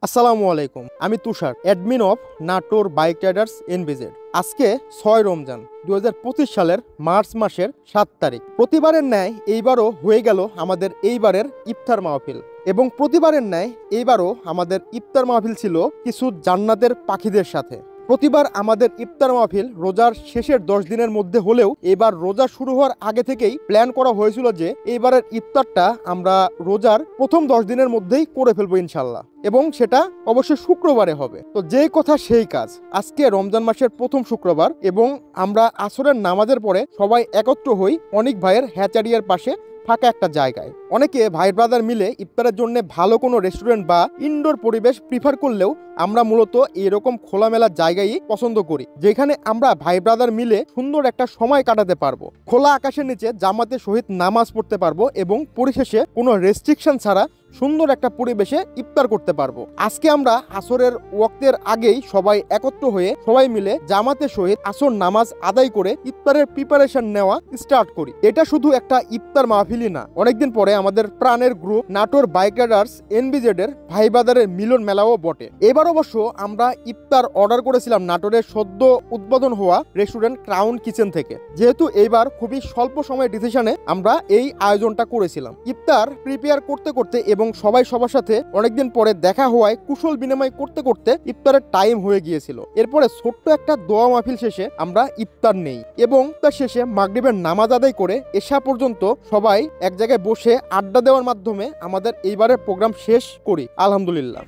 আসসালামু আলাইকুম, আমি Tushar, admin of Natore bike riders NBZ. আজকে 6 রমজান 2025 সালের মার্চ মাসের 7 তারিখ। প্রতিবারের ন্যায় এইবারও হয়ে গেল আমাদের এইবারের ইফতার মাহফিল, এবং প্রতিবারের ন্যায় এইবারও আমাদের ইফতার মাহফিল ছিল কিছু জান্নাতের পাখিদের সাথে। প্রতিবার আমাদের ইফতার মাহফিল রোজার শেষের 10 দিনের মধ্যে হলেও এবার রোজা শুরু হওয়ার আগে থেকেই প্ল্যান করা হয়েছিল যে এইবারের ইফতারটা আমরা রোজার প্রথম 10 দিনের মধ্যেই করে ফেলবো ইনশাল্লাহ, এবং সেটা অবশ্যই শুক্রবারে হবে। তো যেই কথা সেই কাজ, আজকে রমজান মাসের প্রথম শুক্রবার এবং আমরা আসরের নামাজের পরে সবাই একত্র হই অনেক ভাইয়ের হ্যাচারিয়ার পাশে ফাঁকা একটা জায়গায়। অনেকে ভাই ব্রাদার মিলে ইফতারের জন্য ভালো কোনো রেস্টুরেন্ট বা ইনডোর পরিবেশ প্রিফার করলেও আমরা মূলত এরকম খোলামেলা জায়গায় পছন্দ করি, যেখানে আমরা ভাই ব্রাদার মিলে সুন্দর একটা সময় কাটাতে পারবো, খোলা আকাশের নিচে জামাতের সহিত নামাজ পড়তে পারবো এবং পরিশেষে কোনো রেস্ট্রিকশন ছাড়া সুন্দর একটা পরিবেশে ইফতার করতে পারবো। আজকে আমরা আসরের ওয়াক্তের আগেই সবাই একত্র হয়ে সবাই মিলে জামাতের সহিত আসর নামাজ আদায় করে ইফতারের প্রিপারেশন নেওয়া স্টার্ট করি। এটা শুধু একটা ইফতার মাহফিলই না, অনেকদিন পরে আমাদের প্রাণের গ্রুপ নাটোর বাইক রাইডার্স এনবিজেড এর ভাই ব্রাদারের মিলন মেলাও বটে। এবার অবশ্য আমরা ইফতার অর্ডার করেছিলাম নাটোরের সদ্য উদ্বোধন হওয়া রেস্টুরেন্ট ক্রাউন কিচেন থেকে, যেহেতু এইবার খুবই স্বল্প সময়ের ডিসিশনে আমরা এই আয়োজনটা করেছিলাম। ইফতার প্রিপেয়ার করতে করতে এবং সবাই সবার সাথে অনেকদিন পরে দেখা হওয়ায় কুশল বিনিময় করতে করতে ইফতারের টাইম হয়ে গিয়েছিল। এরপরে ছোট্ট একটা দোয়া মাহফিল শেষে আমরা ইফতার নেই এবং তার শেষে মাগরিবের নামাজ আদায় করে এশা পর্যন্ত সবাই এক জায়গায় বসে আড্ডা দেওয়ার মাধ্যমে আমাদের এইবারের প্রোগ্রাম শেষ করি আলহামদুলিল্লাহ।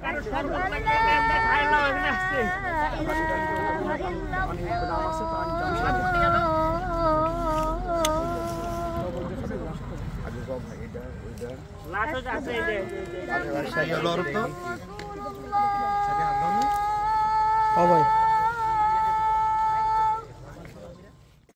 ভাই